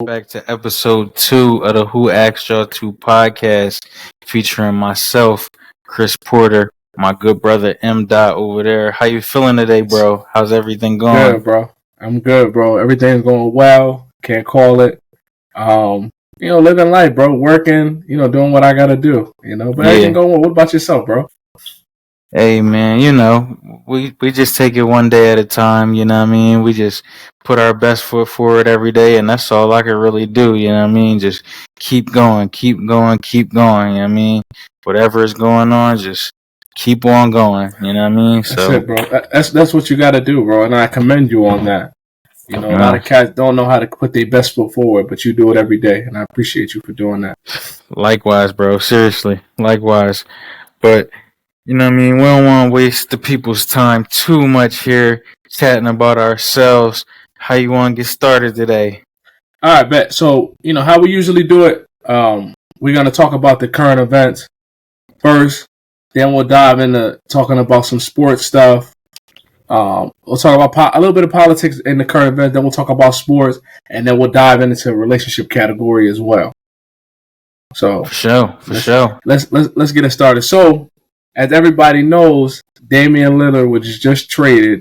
back to episode 2 of the Who Asked Y'all To podcast, featuring myself, Chris Porter, my good brother M. Dot over there. How you feeling today, bro? How's everything going? Good, bro. I'm good, bro. Everything's going well. Can't call it. Living life, bro. Working, doing what I gotta do. But everything going well. What about yourself, bro? Hey, man, we just take it one day at a time, you know what I mean? We just put our best foot forward every day, and that's all I can really do, you know what I mean? Just keep going, you know what I mean? Whatever is going on, just keep on going, you know what I mean? That's it, bro. That's what you gotta do, bro, and I commend you on that. A lot of cats don't know how to put their best foot forward, but you do it every day, and I appreciate you for doing that. Likewise, bro. Seriously. Likewise. But you know what I mean? We don't want to waste the people's time too much here chatting about ourselves. How you want to get started today? All right, bet. So, how we usually do it, we're going to talk about the current events first. Then we'll dive into talking about some sports stuff. We'll talk about a little bit of politics in the current event. Then we'll talk about sports. And then we'll dive into relationship category as well. So, for sure. Let's get it started. So, as everybody knows, Damian Lillard was just traded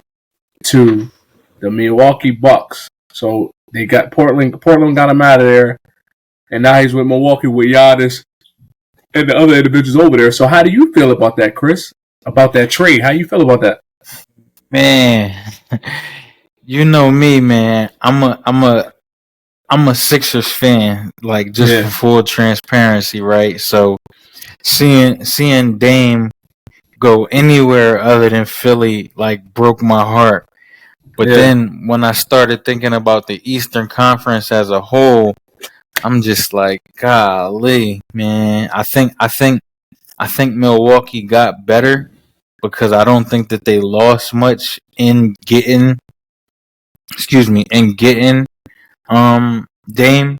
to the Milwaukee Bucks. So they got Portland got him out of there, and now he's with Milwaukee with Giannis and the other individuals over there. So how do you feel about that, Chris? About that trade? How you feel about that? Man, you know me, man. I'm a Sixers fan, like just for full transparency, right? So seeing Dame go anywhere other than Philly like broke my heart. But then when I started thinking about the Eastern Conference as a whole, I'm just like, golly, man. I think Milwaukee got better because I don't think that they lost much in getting Dame.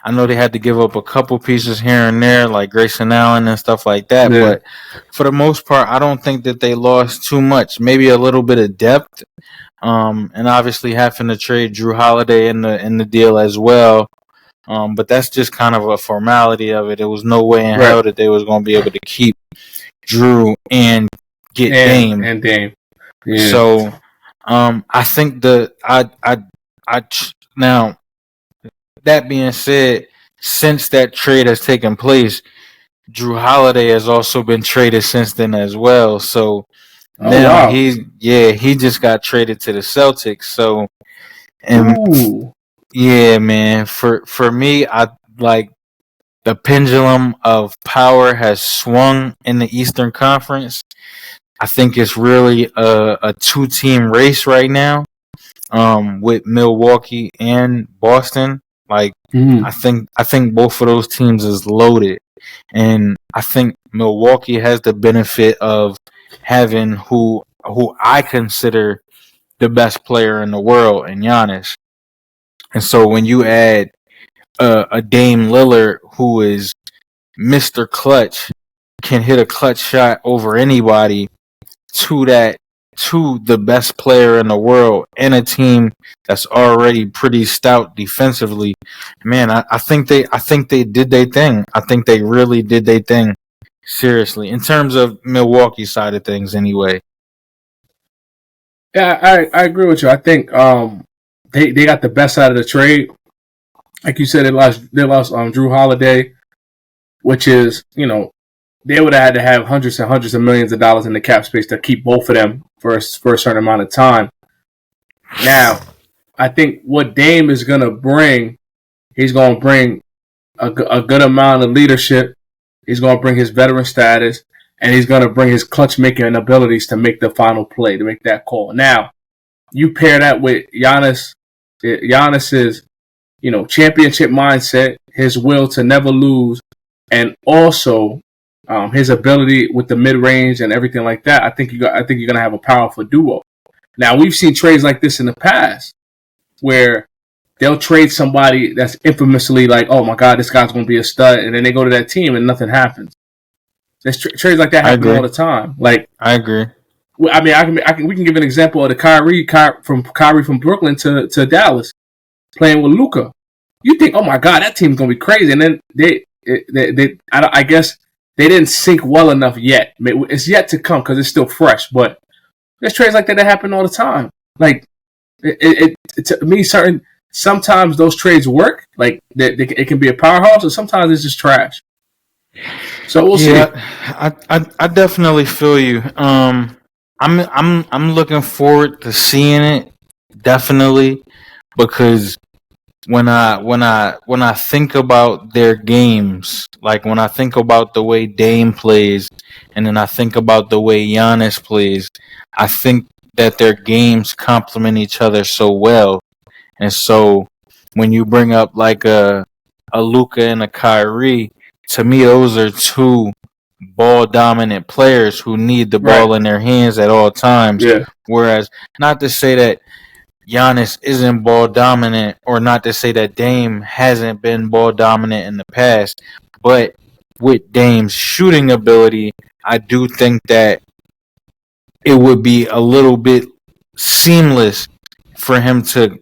I know they had to give up a couple pieces here and there, like Grayson Allen and stuff like that. Yeah. But for the most part, I don't think that they lost too much. Maybe a little bit of depth, and obviously having to trade Drew Holiday in the deal as well. But that's just kind of a formality of it. There was no way in hell that they was going to be able to keep Drew and get Dame. And Dame. Yeah. So, I think now. That being said, since that trade has taken place, Drew Holiday has also been traded since then as well. So now he just got traded to the Celtics. So, and yeah, man, for me, I like the pendulum of power has swung in the Eastern Conference. I think it's really a 2-team race right now, with Milwaukee and Boston. Like, I think both of those teams is loaded, and I think Milwaukee has the benefit of having who I consider the best player in the world in Giannis. And so when you add a Dame Lillard who is Mr. Clutch, can hit a clutch shot over anybody, to the best player in the world and a team that's already pretty stout defensively, man, I think they did their thing. I think they really did their thing, seriously, in terms of Milwaukee side of things anyway. Yeah, I agree with you. I think they got the best out of the trade. Like you said, they lost Drew Holiday, which is, they would have had to have hundreds and hundreds of millions of dollars in the cap space to keep both of them for a certain amount of time. Now, I think what Dame is going to bring, he's going to bring a good amount of leadership. He's going to bring his veteran status, and he's going to bring his clutch-making abilities to make the final play, to make that call. Now, you pair that with Giannis's, championship mindset, his will to never lose, and also his ability with the mid-range and everything like that. I think you're gonna have a powerful duo. Now, we've seen trades like this in the past where they'll trade somebody that's infamously like, oh my God, this guy's gonna be a stud, and then they go to that team and nothing happens. There's trades like that happen all the time. Like, I agree. I mean, we can give an example of the Kyrie from Brooklyn to Dallas, playing with Luka. you think, oh my God, that team's gonna be crazy, and then I guess they didn't sync well enough yet. It's yet to come because it's still fresh, but there's trades like that happen all the time. Like to me, sometimes those trades work. Like it can be a powerhouse, or sometimes it's just trash. So we'll see. I definitely feel you. I'm looking forward to seeing it, definitely, because when I think about their games, like when I think about the way Dame plays, and then I think about the way Giannis plays, I think that their games complement each other so well. And so when you bring up like a Luka and a Kyrie, to me those are two ball dominant players who need the ball in their hands at all times. Yeah. Whereas, not to say that Giannis isn't ball dominant, or not to say that Dame hasn't been ball dominant in the past, but with Dame's shooting ability, I do think that it would be a little bit seamless for him to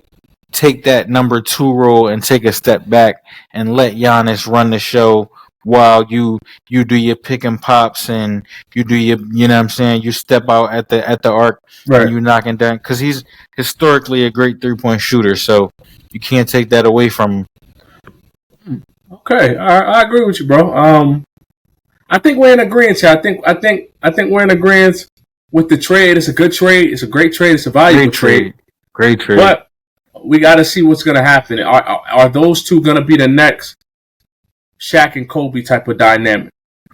take that number 2 role and take a step back and let Giannis run the show while you do your pick and pops, and you do your, you know what I'm saying, you step out at the arc, and you knocking down, because he's historically a great 3-point shooter, so you can't take that away from him. Okay, I agree with you, bro. I think we're in agreement here. I think we're in agreement with the trade. It's a good trade. It's a great trade. It's a valuable trade. Great trade. But we got to see what's going to happen. Are those two going to be the next Shaq and Kobe type of dynamic?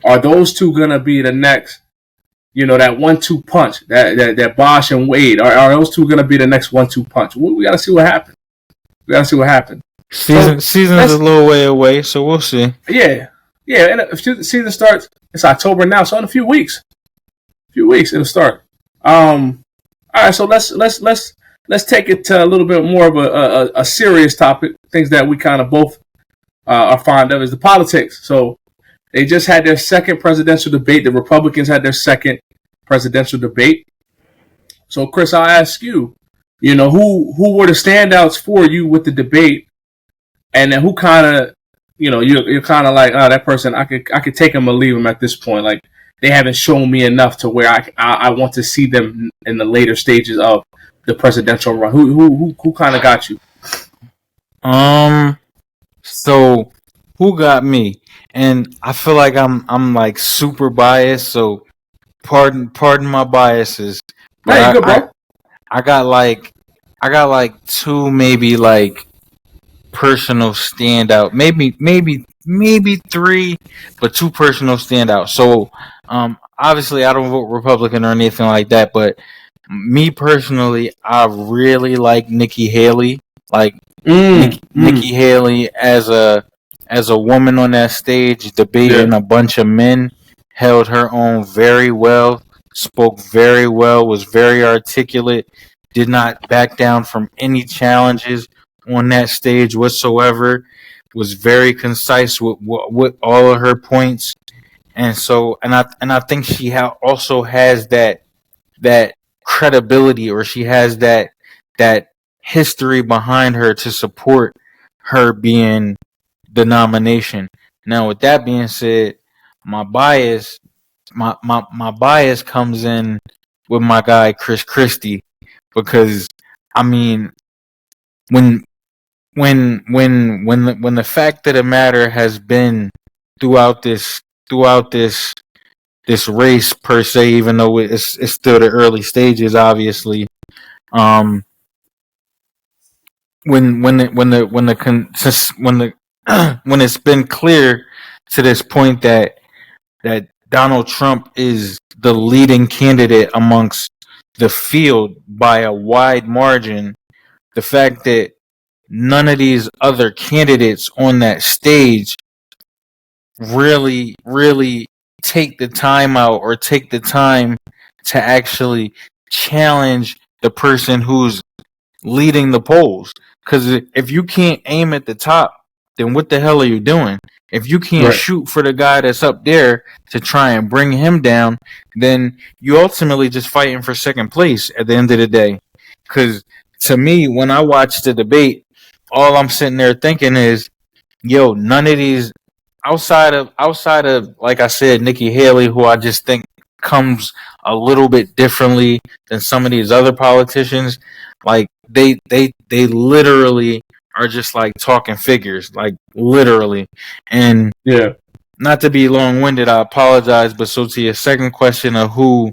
Are those two going to be the next, that 1-2 punch, that Bosh and Wade? Are those two going to be the next 1-2 punch? We got to see what happens. Season's a little way away, so we'll see. Yeah. And if the season starts, it's October now, so in a few weeks it'll start. All right, so let's take it to a little bit more of a serious topic. Things that we kind of both are fond of is the politics. So they just had their second presidential debate. The Republicans had their second presidential debate. So Chris, I'll ask you, who were the standouts for you with the debate, and then who kind of, you're kind of like, oh, that person, I could take him or leave him at this point. Like, they haven't shown me enough to where I want to see them in the later stages of the presidential run. Who kind of got you? So who got me? And I feel like I'm like super biased, so pardon my biases. But no, you good, bro. I got like two, maybe like personal standout, maybe three, but two personal standouts. So obviously I don't vote Republican or anything like that, but me personally, I really like Nikki Haley. Like Nikki Haley as a woman on that stage debating a bunch of men, held her own very well, spoke very well, was very articulate, did not back down from any challenges on that stage whatsoever, was very concise with all of her points, and so I think she also has that credibility, or she has that history behind her to support her being the nomination. Now, with that being said, my bias comes in with my guy Chris Christie, because I mean, when the fact of the matter has been throughout this race per se, even though it's still the early stages, obviously. When it's been clear to this point that Donald Trump is the leading candidate amongst the field by a wide margin, the fact that none of these other candidates on that stage really take the time out, or take the time to actually challenge the person who's leading the polls. Because if you can't aim at the top, then what the hell are you doing? If you can't shoot for the guy that's up there to try and bring him down, then you ultimately just fighting for second place at the end of the day. Because to me, when I watched the debate, all I'm sitting there thinking is, yo, none of these outside of like I said, Nikki Haley, who I just think comes a little bit differently than some of these other politicians. Like they literally are just like talking figures, like literally. And yeah, not to be long winded, I apologize. But so to your second question of who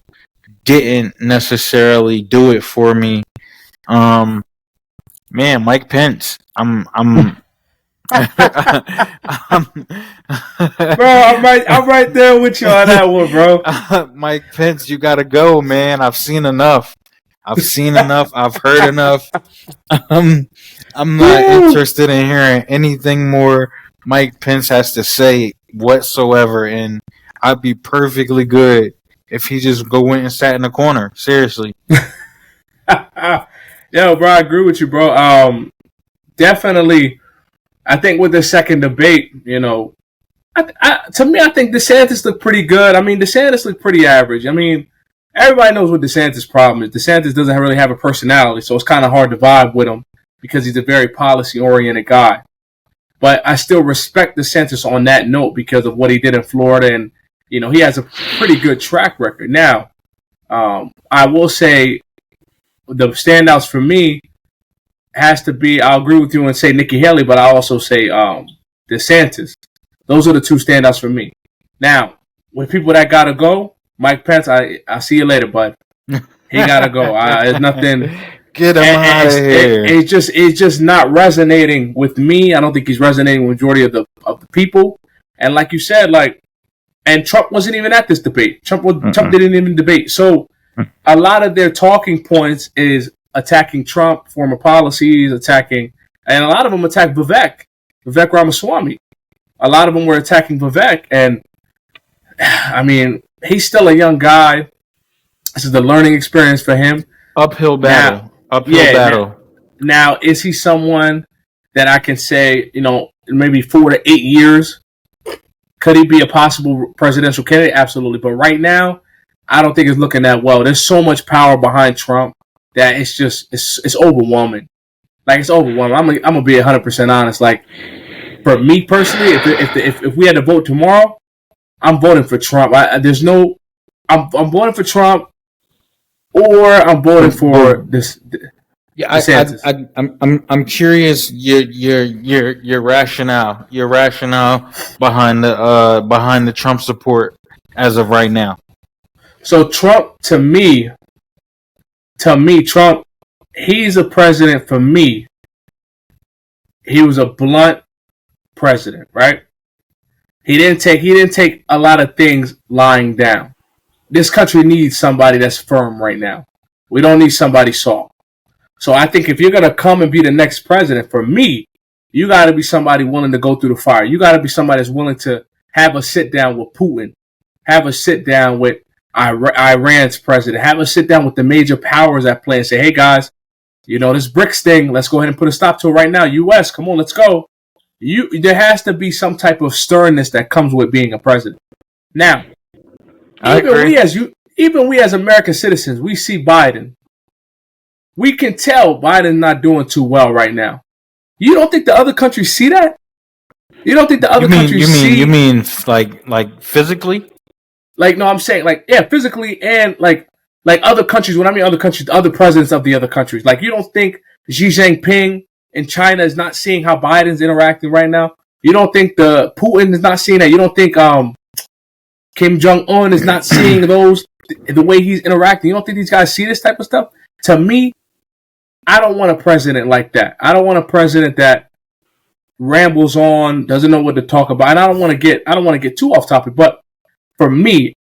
didn't necessarily do it for me, man, Mike Pence. I'm bro, I'm right there with you on that one, bro. Mike Pence, you gotta go, man. I've seen enough. I've heard enough. I'm not interested in hearing anything more Mike Pence has to say whatsoever, and I'd be perfectly good if he just went and sat in the corner. Seriously. Yo, bro, I agree with you, bro. Definitely. I think with the second debate, you know, to me, I think DeSantis looked pretty good. I mean, DeSantis looked pretty average. I mean, everybody knows what DeSantis' problem is. DeSantis doesn't really have a personality, so it's kind of hard to vibe with him because he's a very policy-oriented guy. But I still respect DeSantis on that note because of what he did in Florida, and you know, he has a pretty good track record. Now, I will say the standouts for me has to be, I'll agree with you and say Nikki Haley, but I'll also say DeSantis. Those are the two standouts for me. Now, with people that gotta go, Mike Pence, I'll see you later, bud. He gotta go. There's nothing. Get him out of here. It's just not resonating with me. I don't think he's resonating with the majority of the people. And like you said, and Trump wasn't even at this debate. Trump didn't even debate. So a lot of their talking points is attacking Trump, former policies, and a lot of them attack Vivek Ramaswamy. A lot of them were attacking Vivek, and I mean, he's still a young guy. This is the learning experience for him. Uphill battle. Now, is he someone that I can say, you know, maybe 4 to 8 years, could he be a possible presidential candidate? Absolutely. But right now, I don't think it's looking that well. There's so much power behind Trump that it's overwhelming. Like, it's overwhelming. I'm gonna be 100% honest. Like, for me personally, if we had to vote tomorrow, I'm voting for Trump. I'm voting for Trump, or I'm voting for this. Yeah, I'm curious your rationale behind the Trump support as of right now. So Trump, to me, Trump, he's a president for me. He was a blunt president, right? He didn't take a lot of things lying down. This country needs somebody that's firm right now. We don't need somebody soft. So I think if you're going to come and be the next president, for me, you got to be somebody willing to go through the fire. You got to be somebody that's willing to have a sit down with Putin, have a sit down with Iran's president, have a sit down with the major powers at play and say, hey, guys, you know, this BRICS thing, let's go ahead and put a stop to it right now. U.S., come on, let's go. There has to be some type of sternness that comes with being a president. Now, even we as American citizens, we see Biden. We can tell Biden's not doing too well right now. You don't think the other countries see that? You don't think the other countries see? You mean like physically? Like, no, I'm saying physically and like other countries. When I mean other countries, the other presidents of the other countries. Like, you don't think Xi Jinping in China is not seeing how Biden's interacting right now? You don't think the Putin is not seeing that? You don't think Kim Jong-un is not seeing the way he's interacting? You don't think these guys see this type of stuff? To me, I don't want a president like that. I don't want a president that rambles on, doesn't know what to talk about. And I don't want to get too off topic, but for me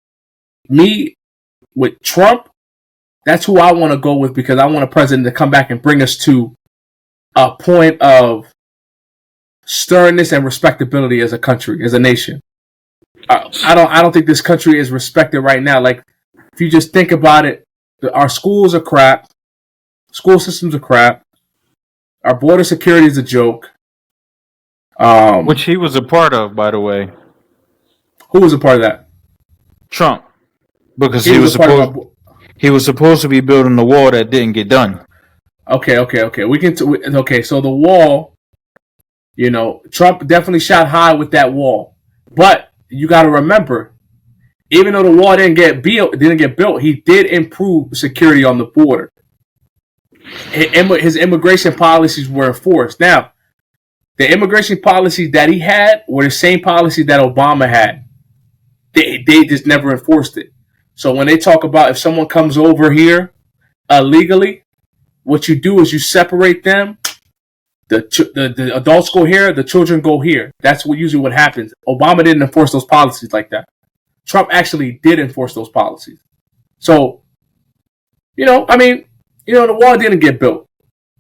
with Trump, that's who I want to go with, because I want a president to come back and bring us to a point of sternness and respectability as a country, as a nation. I don't think this country is respected right now. Like, if you just think about it, our schools are crap. School systems are crap. Our border security is a joke. Which he was a part of, by the way. Who was a part of that? Trump. Because he was supposed to be building the wall that didn't get done. Okay. So the wall, You know, Trump definitely shot high with that wall. But you got to remember, even though the wall didn't get built, he did improve security on the border. His immigration policies were enforced. Now, the immigration policies that he had were the same policies that Obama had. They just never enforced it. So when they talk about if someone comes over here illegally, what you do is you separate them. The adults go here, the children go here. That's usually what happens. Obama didn't enforce those policies like that. Trump actually did enforce those policies. So, the wall didn't get built.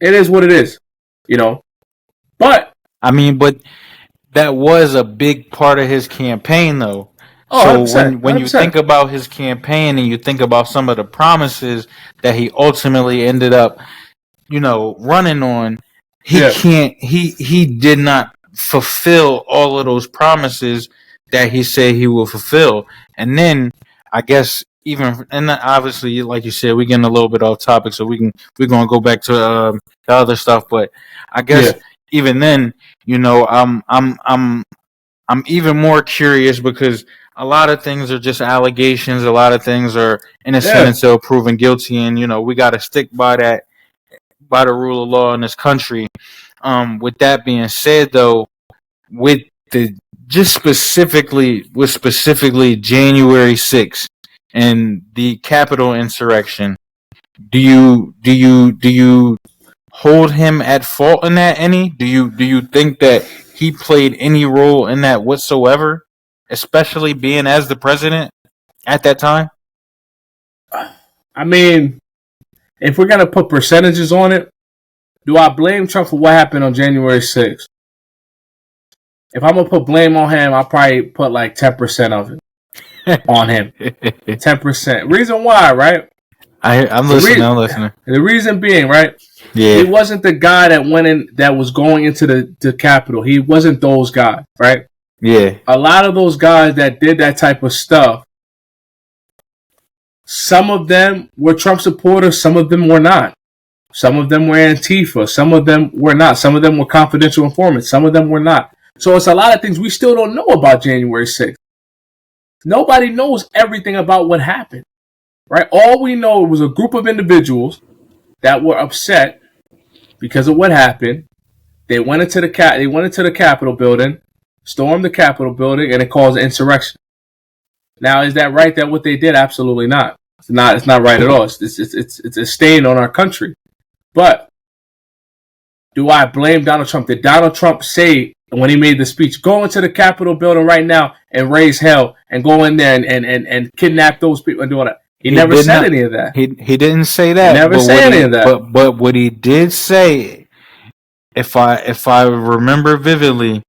It is what it is, But that was a big part of his campaign, though. Oh, so when you think about his campaign and you think about some of the promises that he ultimately ended up, running on, he did not fulfill all of those promises that he said he will fulfill. And then I guess and obviously, like you said, we're getting a little bit off topic, so we're gonna go back to the other stuff. But I guess even then, I'm even more curious because a lot of things are just allegations. A lot of things are innocent until proven guilty, and we got to stick by the rule of law in this country. With that being said, though, with specifically January 6th and the Capitol insurrection, do you hold him at fault in that any? Do you think that he played any role in that whatsoever, especially being as the president at that time? I mean, if we're going to put percentages on it, do I blame Trump for what happened on January 6th? If I'm going to put blame on him, I'll probably put like 10% of it on him. 10%. Reason why, right? I'm listening. The reason being, right? Yeah. He wasn't the guy that was going into the Capitol. He wasn't those guys, right? Yeah. A lot of those guys that did that type of stuff, some of them were Trump supporters, some of them were not. Some of them were Antifa, some of them were not. Some of them were confidential informants, some of them were not. So it's a lot of things we still don't know about January 6th. Nobody knows everything about what happened, right? All we know was a group of individuals that were upset because of what happened. They went into the Capitol building, stormed the Capitol building, and it caused an insurrection. Now, is that right? That what they did? Absolutely not. It's not right at all. It's a stain on our country. But do I blame Donald Trump? Did Donald Trump say when he made the speech, go into the Capitol building right now and raise hell and go in there and kidnap those people and do all that? He never said any of that. He didn't say that. He never said any of that. But what he did say, if I remember vividly,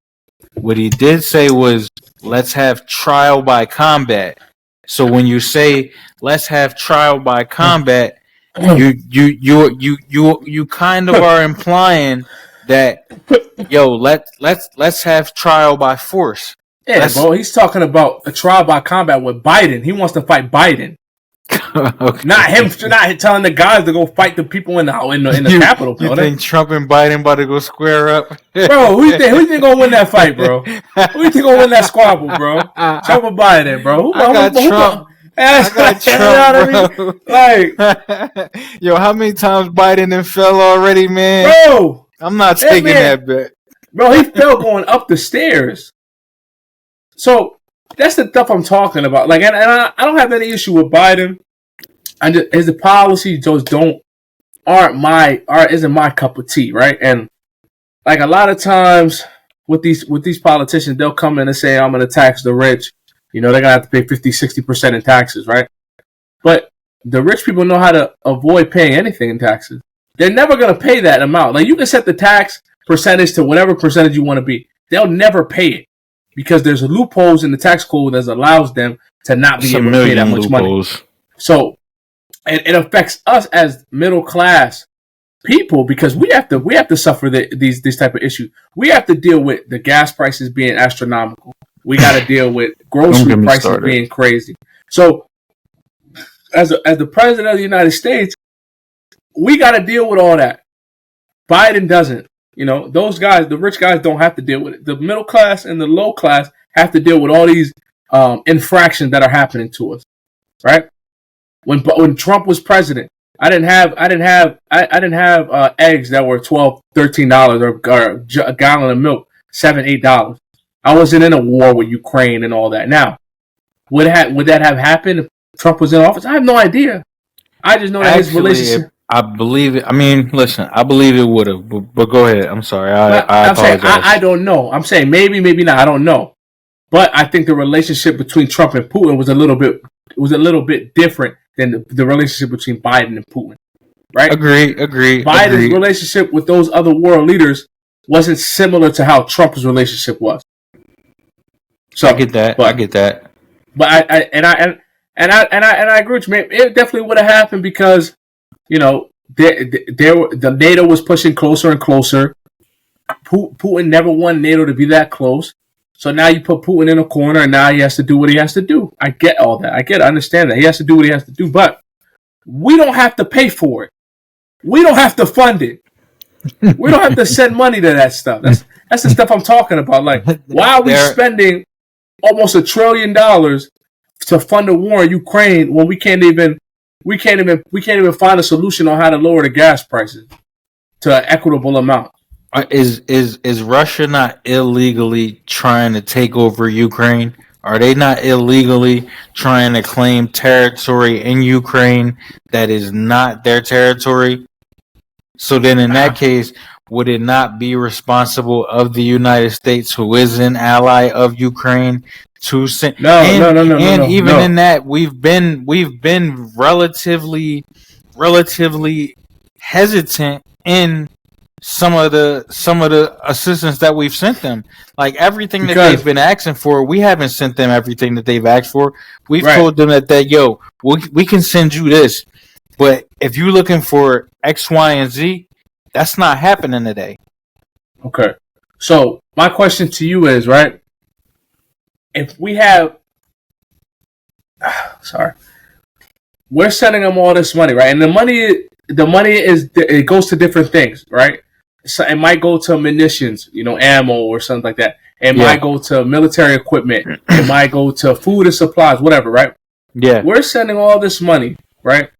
what he did say was, let's have trial by combat. So when you say let's have trial by combat, you kind of are implying that let's have trial by force. Yeah, bro. He's talking about a trial by combat with Biden. He wants to fight Biden. Okay. Not him telling the guys to go fight the people in the Capitol building. You think Trump and Biden about to go square up? Bro, who you think gonna win that fight, bro? Who you think gonna win that squabble, bro? Trump or Biden, bro? I got Trump, bro. Like, yo, how many times Biden done fell already, man? Bro, I'm not taking that bet. Bro, he fell going up the stairs. So that's the stuff I'm talking about. Like, and I don't have any issue with Biden. His policies just isn't my cup of tea, right? And like a lot of times with these politicians, they'll come in and say, I'm going to tax the rich. They're going to have to pay 50-60% in taxes, right? But the rich people know how to avoid paying anything in taxes. They're never going to pay that amount. Like, you can set the tax percentage to whatever percentage you want to be. They'll never pay it because there's loopholes in the tax code that allows them to not be able to pay that much money. So it affects us as middle class people because we have to suffer these type of issues. We have to deal with the gas prices being astronomical. We got to deal with grocery prices being crazy. So as the president of the United States, we got to deal with all that. Biden doesn't. those guys, the rich guys, don't have to deal with it. The middle class and the low class have to deal with all these infractions that are happening to us, right? When Trump was president, I didn't have eggs that were $12, $13 or a gallon of milk $7, $8. I wasn't in a war with Ukraine and all that. Now, would that have happened if Trump was in office? I have no idea. I just know that his relationship. I believe it. I mean, listen, I believe it would have, but go ahead. I'm sorry. I apologize. I don't know. I'm saying maybe not. I don't know. But I think the relationship between Trump and Putin was a little bit different than the relationship between Biden and Putin. Right? Agree. Biden's relationship with those other world leaders wasn't similar to how Trump's relationship was. So I get that. But I agree with you, man. It definitely would have happened because the NATO was pushing closer and closer. Putin never wanted NATO to be that close. So now you put Putin in a corner, and now he has to do what he has to do. I get all that. I understand that he has to do what he has to do, but we don't have to pay for it. We don't have to fund it. We don't have to send money to that stuff. That's the stuff I'm talking about. Like, why are we spending almost $1 trillion to fund a war in Ukraine when we can't even find a solution on how to lower the gas prices to an equitable amount? Is Russia not illegally trying to take over Ukraine? Are they not illegally trying to claim territory in Ukraine that is not their territory? So then in that case, would it not be responsible of the United States, who is an ally of Ukraine, to send? No. In that, we've been relatively hesitant in some of the assistance that we've sent them. Like everything that they've been asking for, we haven't sent them everything that they've asked for. We've told them that we can send you this, but if you're looking for X, Y, and Z, that's not happening today. Okay. So my question to you is, right, if we have we're sending them all this money, right? And the money is, it goes to different things, right? So it might go to munitions, ammo or something like that. It might go to military equipment. It might go to food and supplies, whatever, right? Yeah. We're sending all this money, right?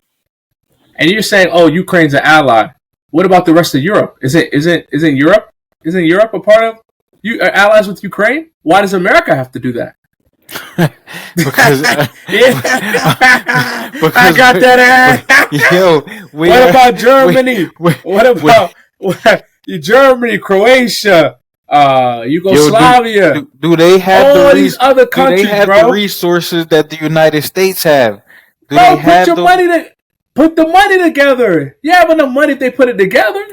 And you're saying, "Oh, Ukraine's an ally." What about the rest of Europe? Isn't Europe a part of allies with Ukraine? Why does America have to do that? because I got that. What about Germany? What about Germany, Croatia, Yugoslavia? Do they have all these other countries, the resources that the United States have? Put the money together. You have enough money if they put it together.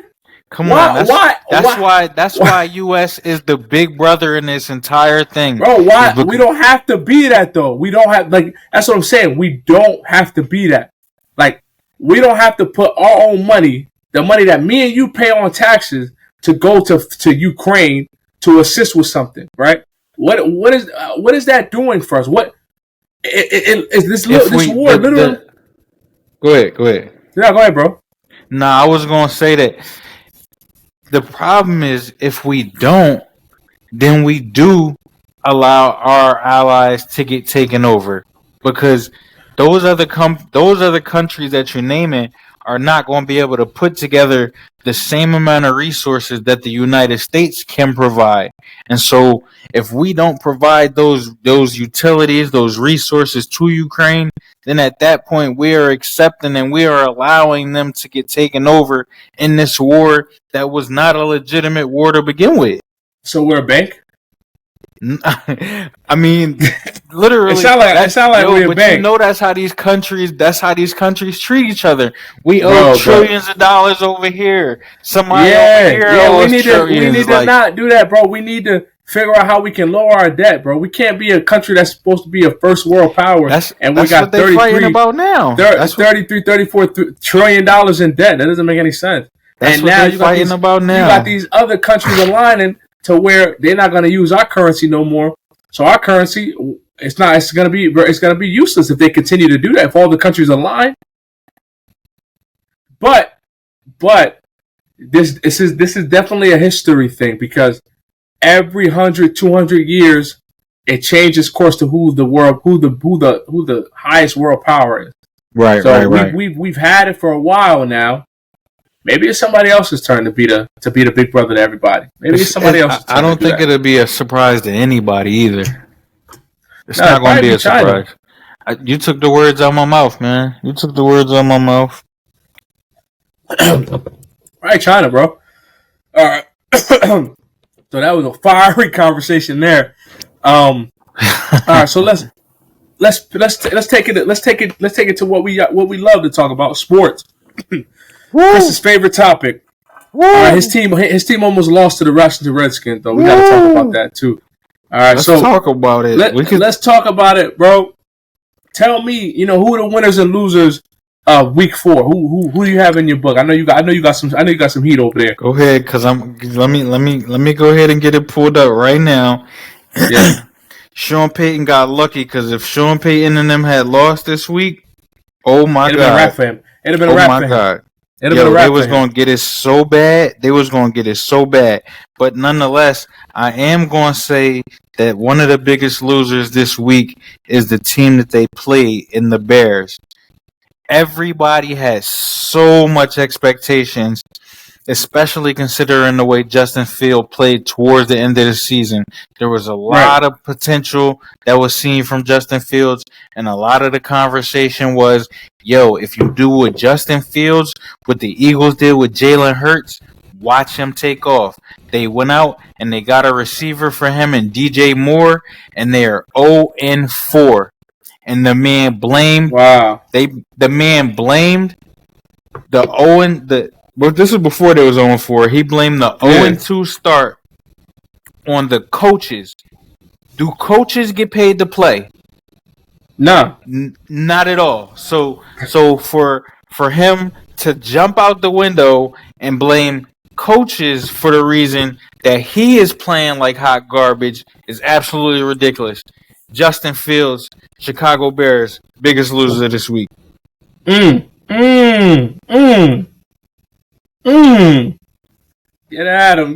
Come on. That's why U.S. is the big brother in this entire thing. Bro, why? We don't have to be that, though. We don't have, that's what I'm saying. We don't have to be that. Like, we don't have to put our own money, the money that me and you pay on taxes, to go to Ukraine to assist with something, right? What is that doing for us? What is this war literally? Go ahead. Yeah, go ahead, bro. Nah, I was gonna say that the problem is, if we don't, then we do allow our allies to get taken over, because those other countries that you're naming are not going to be able to put together the same amount of resources that the United States can provide. And so if we don't provide those utilities, those resources to Ukraine, then at that point we are accepting and we are allowing them to get taken over in this war that was not a legitimate war to begin with. So we're a bank? I mean, literally. It sound like we're a bank. That's how these countries treat each other. We owe trillions of dollars over here. Somebody over here we need to not do that, bro. We need to figure out how we can lower our debt, bro. We can't be a country that's supposed to be a first world power, and we got 33 about now. 34 trillion dollars in debt. That doesn't make any sense. That's what they're fighting about now. You got these other countries aligning to where they're not going to use our currency no more. So our currency, it's going to be useless if they continue to do that. If all the countries align, but this is definitely a history thing because every 100, 200 years, it changes course to who the highest world power is. Right, so right. We've had it for a while now. Maybe it's somebody else's turn to be the big brother to everybody. Maybe it's somebody else's turn. I don't think it'll be a surprise to anybody either. It's not going to be a surprise. You took the words out of my mouth, man. You took the words out of my mouth. Right, China, bro. All right. So that was a fiery conversation there. All right, so let's take it to what we love to talk about, sports. Chris's favorite topic. His team almost lost to the Washington Redskins, though. We got to talk about that too. All right, let's talk about it. Let's talk about it, bro. Tell me, who are the winners and losers of Week 4? Who do you have in your book? I know you got some heat over there. Go ahead, cause let me go ahead and get it pulled up right now. Yeah. Sean Payton got lucky because if Sean Payton and them had lost this week, oh my God, it'd have been a wrap for him. It'd have been a wrap for him. God. They was going to get it so bad. They was going to get it so bad. But nonetheless, I am going to say that one of the biggest losers this week is the team that they play in the Bears. Everybody has so much expectations, especially considering the way Justin Fields played towards the end of the season. There was a lot of potential that was seen from Justin Fields, and a lot of the conversation was, if you do what Justin Fields, what the Eagles did with Jalen Hurts, watch him take off. They went out and they got a receiver for him and DJ Moore, and they are 0-4. And the man blamed. Wow. The man blamed the But this is before they was 0-4. He blamed the 0-2 start on the coaches. Do coaches get paid to play? No. Not at all. So for him to jump out the window and blame coaches for the reason that he is playing like hot garbage is absolutely ridiculous. Justin Fields, Chicago Bears, biggest loser this week. Get at him.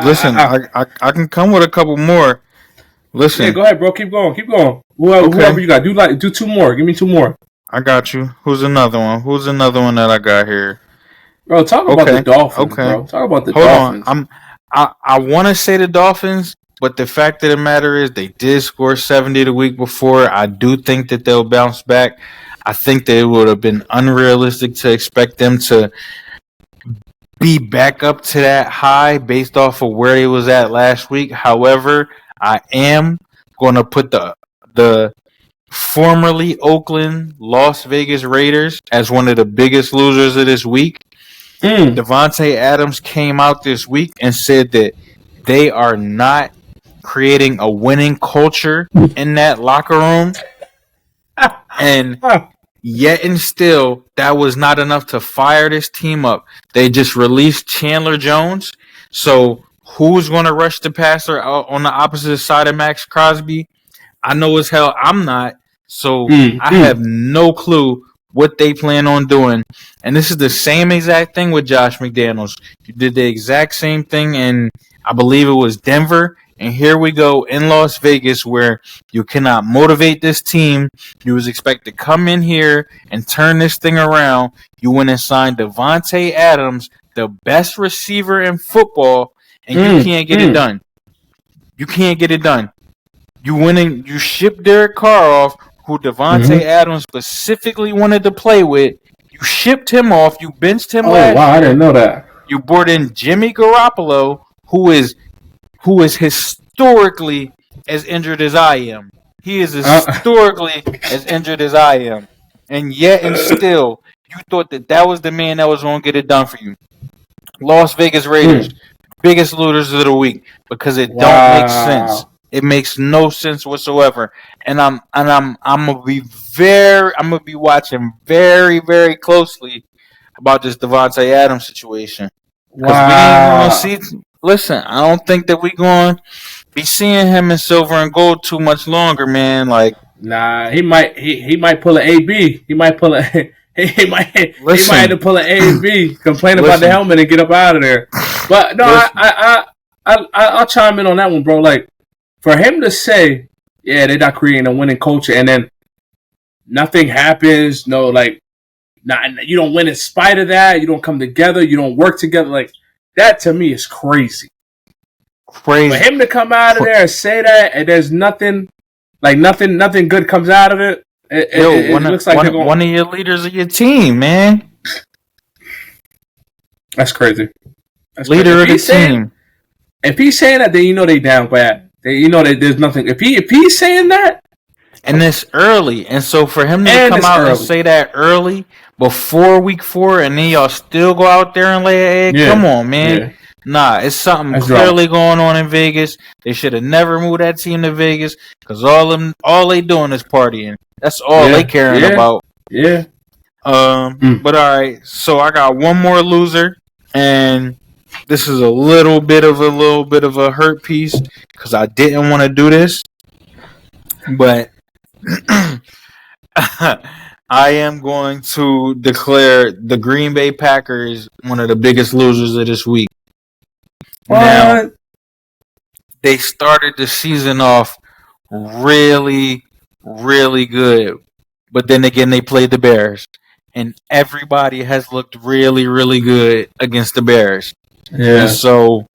Listen, I can come with a couple more. Listen. Yeah, go ahead, bro. Keep going. Whoever you got. Do two more. Give me two more. I got you. Who's another one that I got here? Bro, talk about the Dolphins, bro. Talk about the Dolphins. Hold on. I want to say the Dolphins, but the fact of the matter is they did score 70 the week before. I do think that they'll bounce back. I think that it would have been unrealistic to expect them to be back up to that high based off of where they was at last week. However, I am going to put the formerly Oakland Las Vegas Raiders as one of the biggest losers of this week. Davante Adams came out this week and said that they are not creating a winning culture in that locker room. And yet and still, that was not enough to fire this team up. They just released Chandler Jones. So who's going to rush the passer out on the opposite side of Max Crosby? I know as hell I'm not. So I have no clue what they plan on doing. And this is the same exact thing with Josh McDaniels. You did the exact same thing in, I believe it was Denver. And here we go in Las Vegas where you cannot motivate this team. You was expected to come in here and turn this thing around. You went and signed Davante Adams, the best receiver in football, and you can't get it done. You can't get it done. You went and you shipped Derek Carr off, who Davante Adams specifically wanted to play with. You shipped him off. You benched him last year. I didn't know that. You brought in Jimmy Garoppolo, who is historically as injured as I am. He is historically as injured as I am. And yet and still, you thought that was the man that was going to get it done for you. Las Vegas Raiders, biggest losers of the week because it don't make sense. It makes no sense whatsoever. And I'm gonna be watching very, very closely about this Davante Adams situation. Because we ain't gonna see. Listen, I don't think that we're going to be seeing him in silver and gold too much longer, man. Like, nah, he might pull an AB. He might pull a he might have to pull an A and B, complain about the helmet, and get up out of there. But no, I'll chime in on that one, bro. Like, for him to say, yeah, they're not creating a winning culture, and then nothing happens. No, like, you don't win in spite of that. You don't come together. You don't work together. Like, that to me is crazy. For him to come out of there and say that, and there's nothing good comes out of it. It looks like one of your leaders of your team, man. That's crazy. Leader of the team. If he's saying that, then you know they down bad. You know that there's nothing. If he's saying that, and it's early, and so for him to come out and say that early before week 4, and then y'all still go out there and lay an egg, come on, man. Yeah. Nah, it's something clearly going on in Vegas. They should have never moved that team to Vegas because all they doing is partying. That's all they caring about. Yeah. But all right, so I got one more loser, and this is a little bit of a hurt piece because I didn't want to do this, but I am going to declare the Green Bay Packers one of the biggest losers of this week. What? Now, they started the season off really, really good. But then again, they played the Bears. And everybody has looked really, really good against the Bears. Yeah. And so,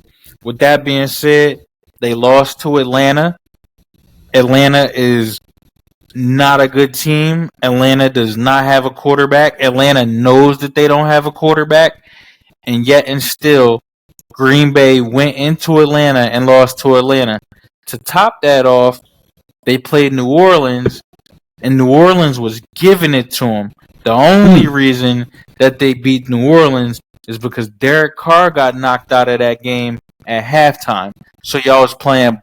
with that being said, they lost to Atlanta. Atlanta is not a good team. Atlanta does not have a quarterback. Atlanta knows that they don't have a quarterback. And yet and still, Green Bay went into Atlanta and lost to Atlanta. To top that off, they played New Orleans, and New Orleans was giving it to them. The only reason that they beat New Orleans is because Derek Carr got knocked out of that game at halftime. So y'all was playing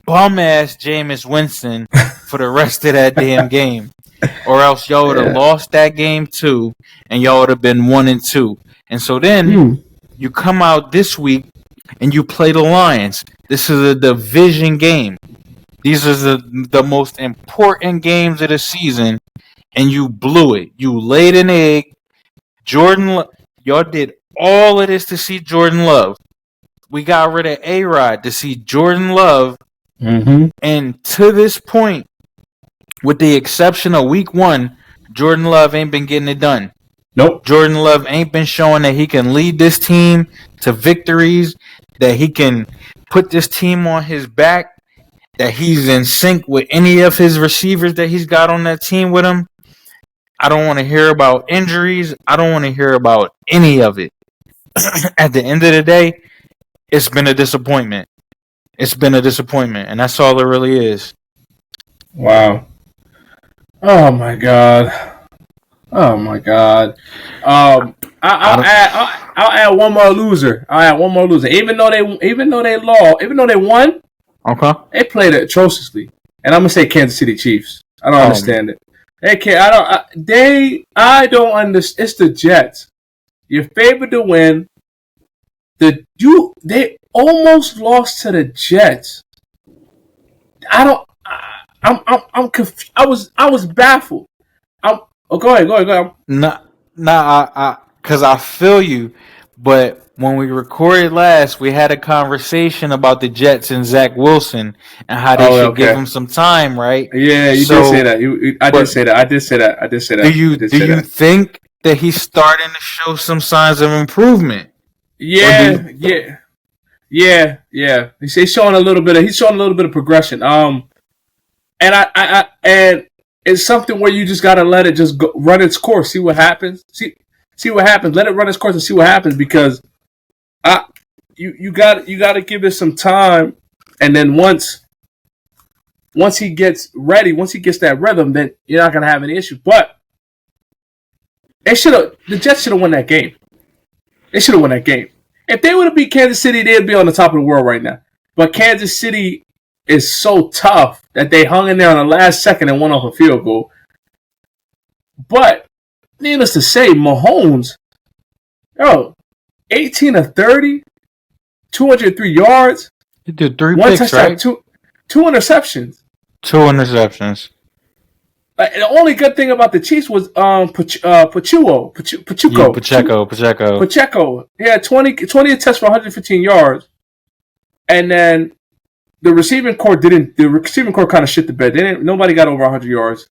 bum-ass Jameis Winston for the rest of that damn game. Or else y'all would have lost that game too, and y'all would have been 1-2. And so then you come out this week and you play the Lions. This is a division game. These are the most important games of the season, and you blew it. You laid an egg. Y'all did all of this to see Jordan Love. We got rid of A-Rod to see Jordan Love. Mm-hmm. And to this point, with the exception of week 1, Jordan Love ain't been getting it done. Nope. Jordan Love ain't been showing that he can lead this team to victories, that he can put this team on his back, that he's in sync with any of his receivers that he's got on that team with him. I don't want to hear about injuries. I don't want to hear about any of it. At the end of the day, it's been a disappointment. It's been a disappointment, and that's all it really is. Wow. Oh my God. I'll add one more loser. Even though they won. Okay. They played atrociously, and I'm gonna say Kansas City Chiefs. I don't understand it. They can't. I don't understand. It's the Jets. You're favored to win. They almost lost to the Jets. I'm confused. I was baffled. Go ahead. Because I feel you, but when we recorded last, we had a conversation about the Jets and Zach Wilson and how they should give him some time, right? Yeah, you did say that. I did say that. Do you think that he's starting to show some signs of improvement? Yeah. He's showing a little bit of progression. And and it's something where you just gotta let it just run its course, see what happens. See what happens. Let it run its course and see what happens, because you got to give it some time, and then once he gets ready, once he gets that rhythm, then you're not gonna have any issue. But the Jets should have won that game. They should have won that game. If they would have beat Kansas City, they'd be on the top of the world right now. But Kansas City is so tough that they hung in there on the last second and won off a field goal. But needless to say, Mahomes, 18 of 30, 203 yards. He did 3 picks, touchdown, right? Two interceptions. 2 interceptions. The only good thing about the Chiefs was Pacheco. He had 20 attempts for 115 yards, and then the receiving core didn't. The receiving core kind of shit the bed. Nobody got over 100 yards.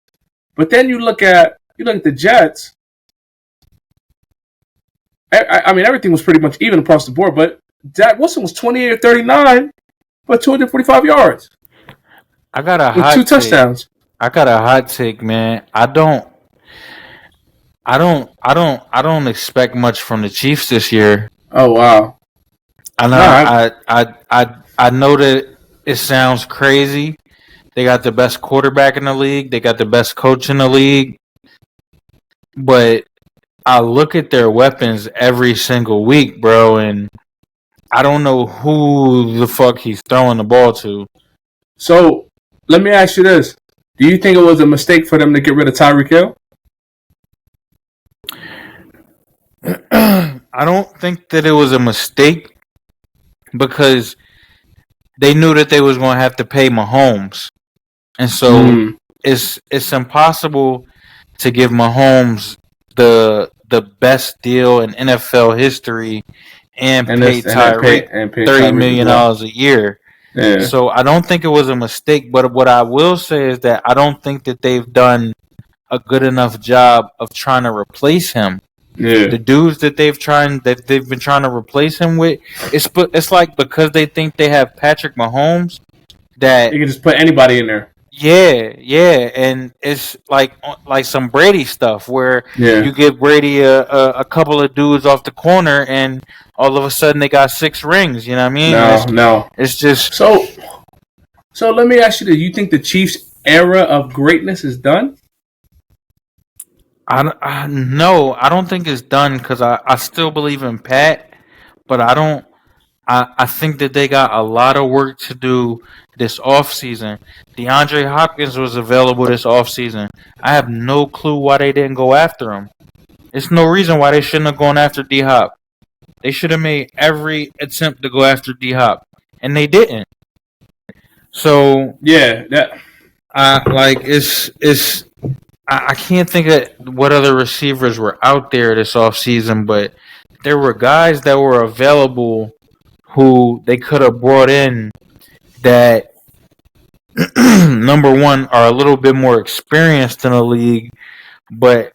But then you look at the Jets. I mean, everything was pretty much even across the board. But Zach Wilson was 28 or 39, but 245 yards. I got a with 2 touchdowns. I got a hot take, man. I don't expect much from the Chiefs this year. Oh wow! I know. I know that it sounds crazy. They got the best quarterback in the league. They got the best coach in the league. But I look at their weapons every single week, bro, and I don't know who the fuck he's throwing the ball to. So let me ask you this: do you think it was a mistake for them to get rid of Tyreek Hill? I don't think that it was a mistake because they knew that they was going to have to pay Mahomes. And so it's impossible to give Mahomes the best deal in NFL history and pay Tyreek $30 million a year. Yeah. So I don't think it was a mistake, but what I will say is that I don't think that they've done a good enough job of trying to replace him. Yeah. The dudes that they've been trying to replace him with, it's like because they think they have Patrick Mahomes that you can just put anybody in there. Yeah, and it's like some Brady stuff where you give Brady a couple of dudes off the corner and all of a sudden they got 6 rings. You know what I mean? No. It's just so. Let me ask you this: you think the Chiefs' era of greatness is done? No, I don't think it's done because I still believe in Pat, but I don't. I think that they got a lot of work to do this offseason. DeAndre Hopkins was available this offseason. I have no clue why they didn't go after him. There's no reason why they shouldn't have gone after D-Hop. They should have made every attempt to go after D-Hop, and they didn't. So I can't think of what other receivers were out there this offseason, but there were guys that were available who they could have brought in that, number one, are a little bit more experienced in the league, but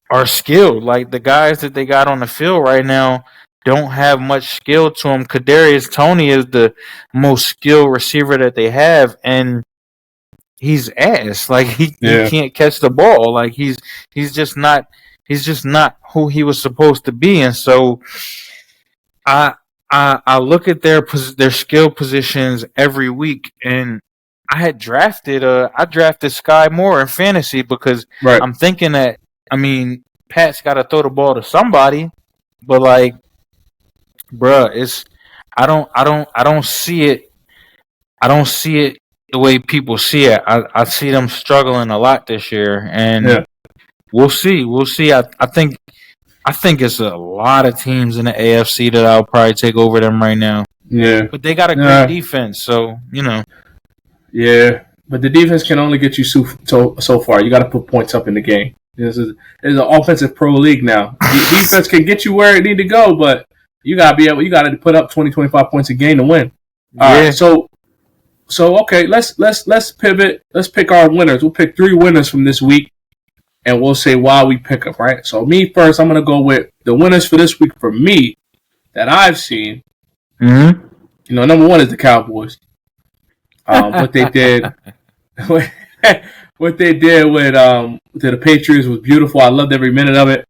are skilled. Like the guys that they got on the field right now don't have much skill to them. Kadarius Toney is the most skilled receiver that they have, and he's ass. Like he can't catch the ball. Like he's just not who he was supposed to be. And so I look at their skill positions every week, and I drafted Sky Moore in fantasy because I'm thinking that Pat's got to throw the ball to somebody, but like, bruh, I don't see it. I don't see it the way people see it. I see them struggling a lot this year, and we'll see. I think it's a lot of teams in the AFC that I'll probably take over them right now. Yeah, but they got a great defense, so you know. Yeah, but the defense can only get you so far. You got to put points up in the game. There's an offensive pro league now. The defense can get you where it need to go, but you got to put up 20, 25 points a game to win. All right, so okay, let's pivot. Let's pick our winners. We'll pick 3 winners from this week, and we'll say why we pick them. Right. So me first, I'm gonna go with the winners for this week for me that I've seen. Mm-hmm. You know, number 1 is the Cowboys. What they did with to the Patriots was beautiful. I loved every minute of it.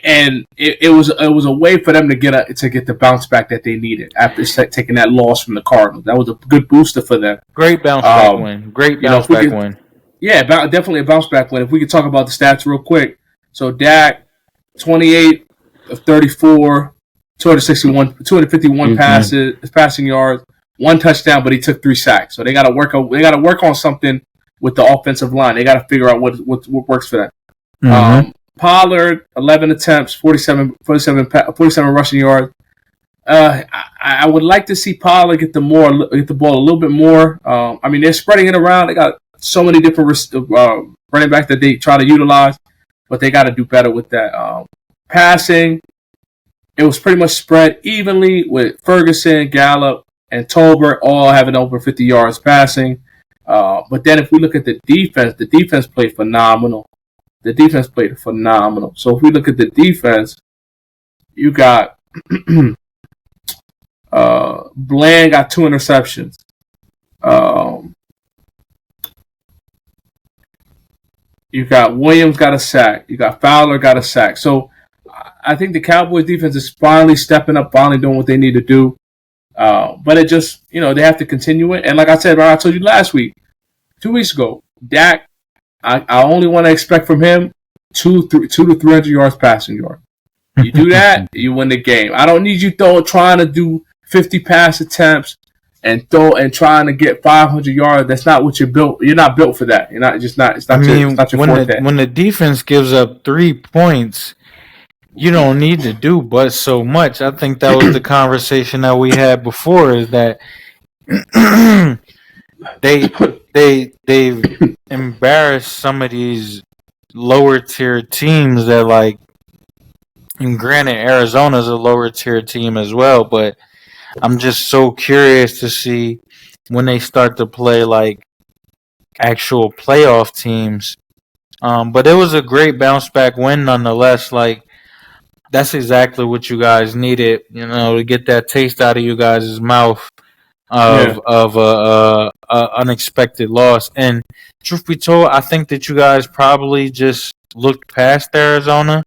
And it was a way for them to get the bounce back that they needed after taking that loss from the Cardinals. That was a good booster for them. Great bounce back win. Win. Yeah, definitely a bounce back win. If we could talk about the stats real quick. So Dak, 28 of 34, 251 passing yards, 1 touchdown, but he took 3 sacks. So they got to work on something with the offensive line. They got to figure out what works for them. Mm-hmm. Pollard, 11 attempts, 47 rushing yards. I would like to see Pollard get the ball a little bit more. They're spreading it around. They got so many different running backs that they try to utilize, but they got to do better with that. Passing, it was pretty much spread evenly with Ferguson, Gallup, and Tolbert all having over 50 yards passing. But then if we look at the defense played phenomenal. The defense played phenomenal. So if we look at the defense, you got Bland got 2 interceptions. You got Williams got a sack. You got Fowler got a sack. So I think the Cowboys defense is finally stepping up, finally doing what they need to do. But it just, they have to continue it. And like I said, I told you last week, 2 weeks ago, Dak, I only want to expect from him 2 to 300 yards passing yard. You do that, you win the game. I don't need you trying to do 50 pass attempts and trying to get 500 yards. That's not what you're built. You're not built for that. You're not just not. It's not. It's not your forte. When the defense gives up 3 points, you don't need to do but so much. I think that was the conversation that we had before. Is that they've embarrassed some of these lower tier teams that like. And granted, Arizona's a lower tier team as well, but I'm just so curious to see when they start to play like actual playoff teams. But it was a great bounce back win nonetheless. Like that's exactly what you guys needed, to get that taste out of you guys' mouth of a unexpected loss. And truth be told, I think that you guys probably just looked past Arizona,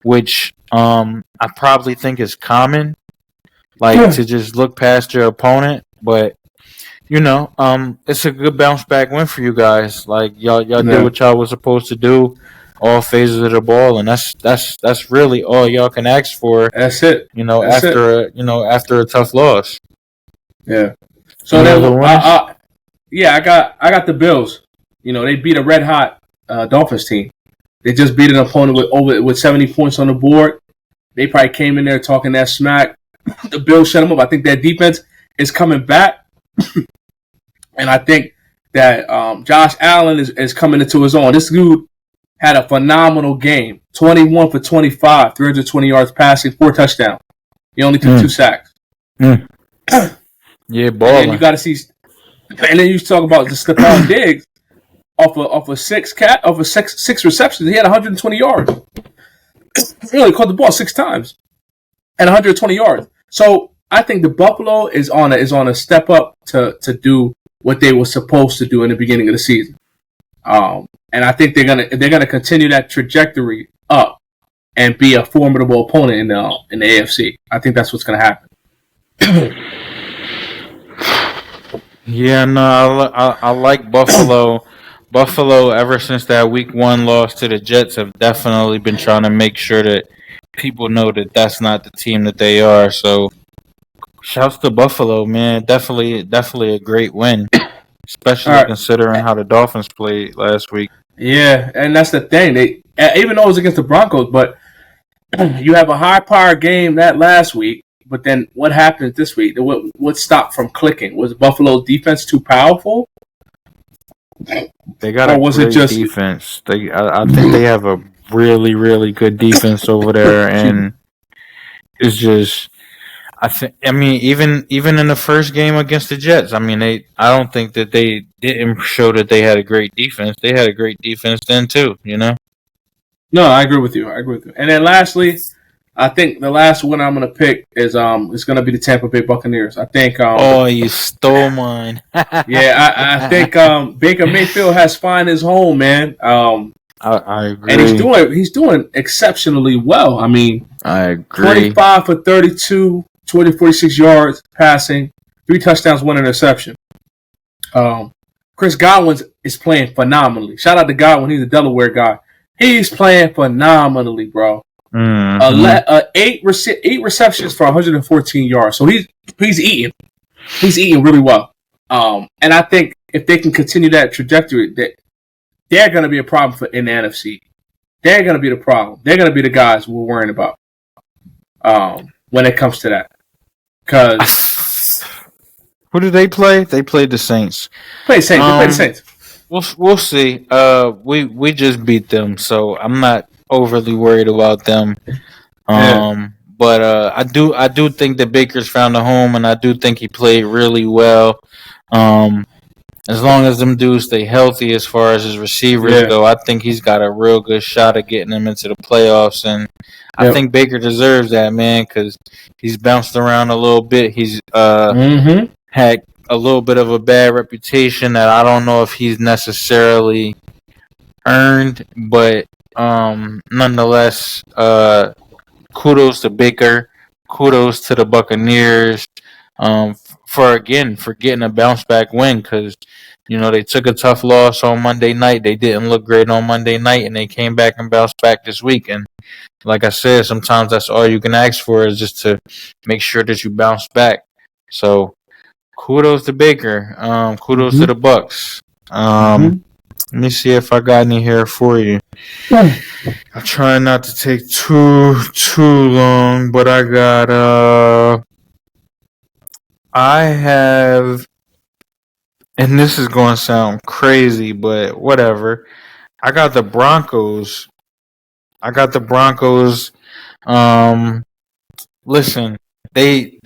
which I probably think is common, to just look past your opponent. But it's a good bounce back win for you guys. Like y'all did what y'all was supposed to do, all phases of the ball, and that's really all y'all can ask for. That's it. After a tough loss. Yeah. So I got the Bills. They beat a red hot Dolphins team. They just beat an opponent with 70 points on the board. They probably came in there talking that smack. The Bills shut them up. I think that defense is coming back. And I think that Josh Allen is coming into his own. This dude had a phenomenal game. 21 for 25, 320 yards passing, 4 touchdowns. He only took 2 sacks. Yeah, balling. And you got to see. And then you talk about the Stephon Diggs. Off of 6 receptions, he had 120 yards. He only caught the ball 6 times, and 120 yards. So I think the Buffalo is on a step up to do what they were supposed to do in the beginning of the season. And I think they're gonna continue that trajectory up and be a formidable opponent in the AFC. I think that's what's gonna happen. Yeah, no, I like Buffalo. Buffalo, ever since that Week 1 loss to the Jets, have definitely been trying to make sure that people know that that's not the team that they are. So, shouts to Buffalo, man. Definitely a great win, especially considering how the Dolphins played last week. Yeah, and that's the thing. They even though it was against the Broncos, but you have a high-power game that last week. But then what happened this week? What stopped from clicking? Was Buffalo's defense too powerful? They got a great defense. I think they have a really, really good defense over there, and it's just even in the first game against the Jets, I don't think that they didn't show that they had a great defense. They had a great defense then too, No, I agree with you. And then lastly, I think the last one I'm going to pick is it's going to be the Tampa Bay Buccaneers. I think. You stole mine. Yeah, I think Baker Mayfield has found his home, man. I agree, and he's doing exceptionally well. I agree. 25 for 32, 46 yards passing, 3 touchdowns, 1 interception. Chris Godwin is playing phenomenally. Shout out to Godwin. He's a Delaware guy. He's playing phenomenally, bro. 8 receptions for 114 yards. So he's eating. He's eating really well. And I think if they can continue that trajectory, that they're going to be a problem in the NFC. They're going to be the problem. They're going to be the guys we're worrying about when it comes to that. Because who did they play? They played the Saints. They played the Saints. we'll see. We just beat them, so I'm not overly worried about them. Yeah. But I do think that Baker's found a home, and I do think he played really well. Um, as long as them dudes stay healthy, as far as his receivers Yeah. go, I think he's got a real good shot at getting them into the playoffs, and I Yep. think Baker deserves that, man, because he's bounced around a little bit. He's Mm-hmm. had a little bit of a bad reputation that I don't know if he's necessarily earned, but nonetheless, kudos to Baker, kudos to the Buccaneers, for getting a bounce back win, because they took a tough loss on Monday night. They didn't look great on Monday night, and they came back and bounced back this week. And like I said, sometimes that's all you can ask for, is just to make sure that you bounce back. So kudos to Baker. Kudos to Mm-hmm. the Bucks. Mm-hmm. Let me see if I got any here for you. Yeah. I'm trying not to take too long, but I have, and this is going to sound crazy, but whatever. I got the Broncos. I got the Broncos. Um, Listen, they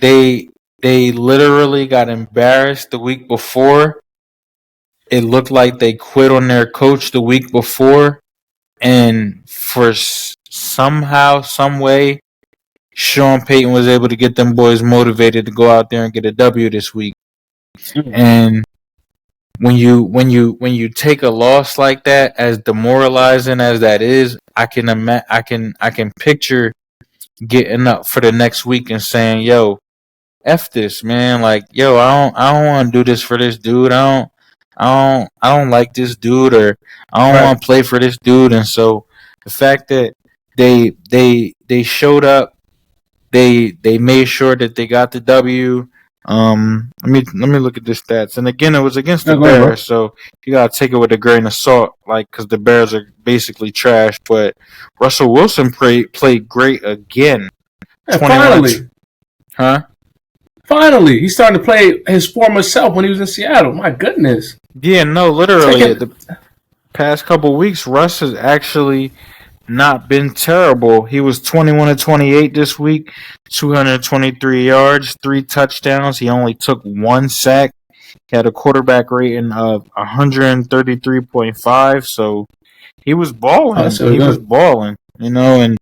literally got embarrassed the week before. It looked like they quit on their coach the week before, and for somehow, some way, Sean Payton was able to get them boys motivated to go out there and get a W this week. And when you take a loss like that, as demoralizing as that is, I can picture getting up for the next week and saying, "Yo, F this, man. Like, yo, I don't want to do this for this dude. I don't like this dude, or I don't Right. want to play for this dude." And so the fact that they showed up, they made sure that they got the W. Let me look at the stats. And again, it was against the Yeah, go ahead, bro. Bears, so you gotta take it with a grain of salt, like, because the Bears are basically trash. But Russell Wilson played great again. Yeah, 21 finally. huh? Finally. He's starting to play his former self when he was in Seattle. My goodness. Yeah, no, literally, Taking the past couple weeks, Russ has actually not been terrible. He was 21 to 28 this week, 223 yards, 3 touchdowns. He only took 1 sack. He had a quarterback rating of 133.5, so he was balling. that's so He was good. balling, and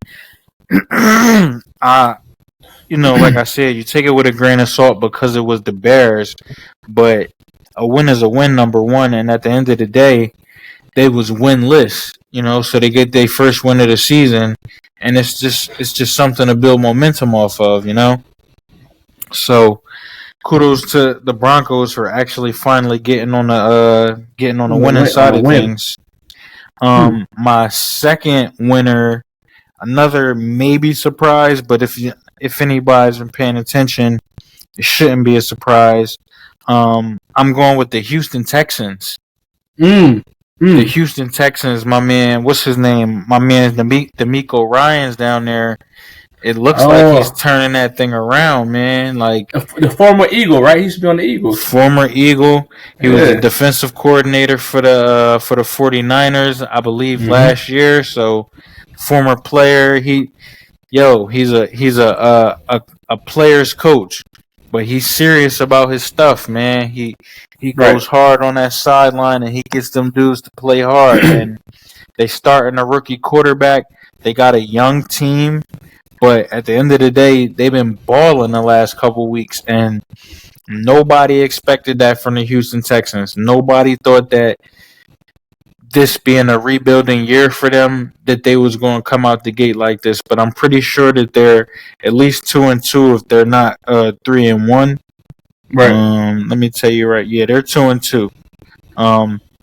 like I said, you take it with a grain of salt because it was the Bears, but a win is a win, number one, and at the end of the day, they was winless, so they get their first win of the season, and it's just something to build momentum off of. So kudos to the Broncos for actually finally getting on the winning On side a of win. things. Hmm. My second winner, another maybe surprise, but if anybody's been paying attention, it shouldn't be a surprise. I'm going with the Houston Texans. Mm. The Mm. Houston Texans, my man, what's his name? My man, D'Amico Ryans down there. It looks like he's Oh. turning that thing around, man. Like, The former Eagle, right? He used to be on the Eagles. former Eagle, he was the Yeah. defensive coordinator for the 49ers, I believe, Mm-hmm. last year. So, former player. He's a player's coach, but he's serious about his stuff, man. He Right. goes hard on that sideline, and he gets them dudes to play hard. And they starting a rookie quarterback. They got a young team, but at the end of the day, they've been balling the last couple weeks, and nobody expected that from the Houston Texans. Nobody thought that, this being a rebuilding year for them, that they was going to come out the gate like this. But I'm pretty sure that they're at least 2-2, if they're not 3-1. Right. Let me tell you right. Yeah, they're 2-2.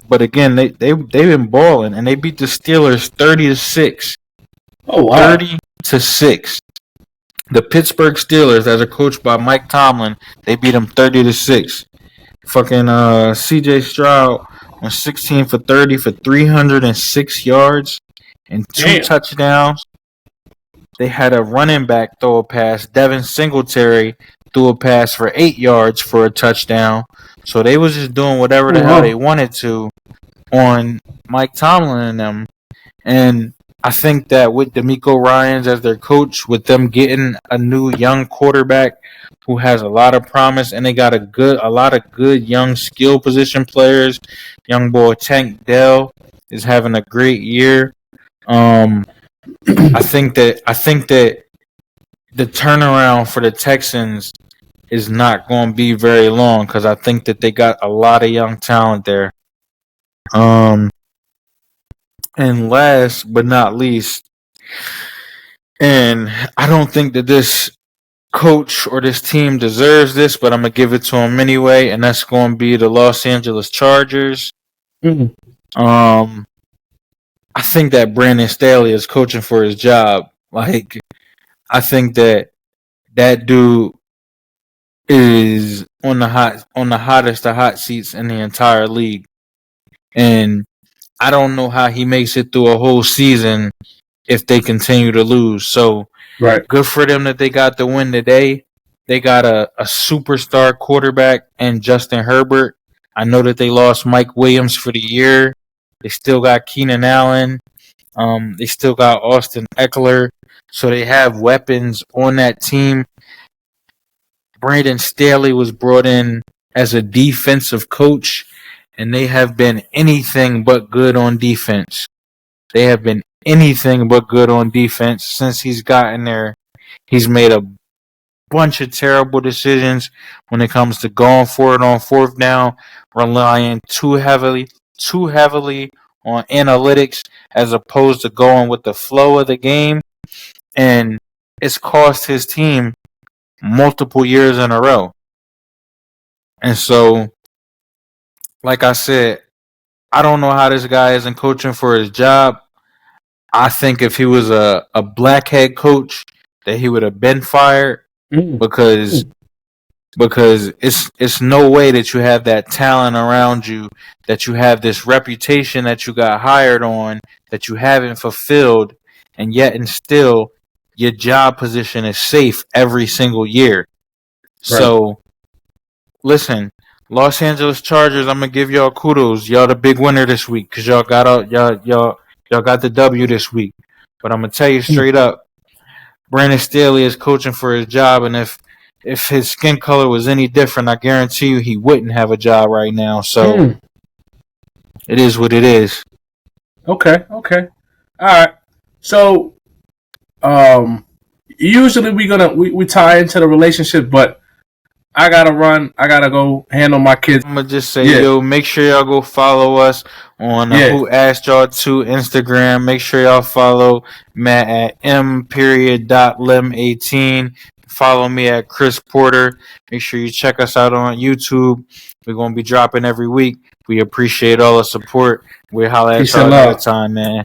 But again, they've been balling, and they beat the Steelers 30-6. Oh wow. 30-6. The Pittsburgh Steelers, as are coached by Mike Tomlin, they beat them 30-6. Fucking C.J. Stroud went 16 for 30 for 306 yards and 2 Damn. touchdowns. They had a running back throw a pass. Devin Singletary threw a pass for 8 yards for a touchdown. So they was just doing whatever the hell they Wow. wanted to. on Mike Tomlin and them. And I think that with D'Amico Ryans as their coach, with them getting a new young quarterback who has a lot of promise, and they got a lot of good young skill position players. Young boy Tank Dell is having a great year. I think that the turnaround for the Texans is not going to be very long because I think that they got a lot of young talent there. And last but not least, and I don't think that this coach or this team deserves this, but I'm going to give it to them anyway, and that's going to be the Los Angeles Chargers. Mm-hmm. I think that Brandon Staley is coaching for his job. Like, I think that dude is on the hottest of hot seats in the entire league. And I don't know how he makes it through a whole season if they continue to lose. So good for them that they got the win today. They got a superstar quarterback and Justin Herbert. I know that they lost Mike Williams for the year. They still got Keenan Allen. They still got Austin Eckler. So they have weapons on that team. Brandon Staley was brought in as a defensive coach, and they have been anything but good on defense. They have been anything but good on defense since he's gotten there. He's made a bunch of terrible decisions when it comes to going for it on fourth down, relying too heavily on analytics as opposed to going with the flow of the game. And it's cost his team multiple years in a row. And so, like I said, I don't know how this guy isn't coaching for his job. I think if he was a black head coach, that he would have been fired because it's no way that you have that talent around you, that you have this reputation that you got hired on, that you haven't fulfilled, and yet and still your job position is safe every single year. So, listen, Los Angeles Chargers, I'm gonna give y'all kudos. Y'all the big winner this week because y'all got the W this week. But I'm gonna tell you straight up, Brandon Staley is coaching for his job, and if his skin color was any different, I guarantee you he wouldn't have a job right now. So it is what it is. Okay. All right. So usually we tie into the relationship, but I gotta run. I gotta go handle my kids. I'm gonna just say, yo, make sure y'all go follow us on Who Asked Y'all To Instagram. Make sure y'all follow Matt at m.lim18. Follow me at Chris Porter. Make sure you check us out on YouTube. We're gonna be dropping every week. We appreciate all the support. We holla at y'all another time, man.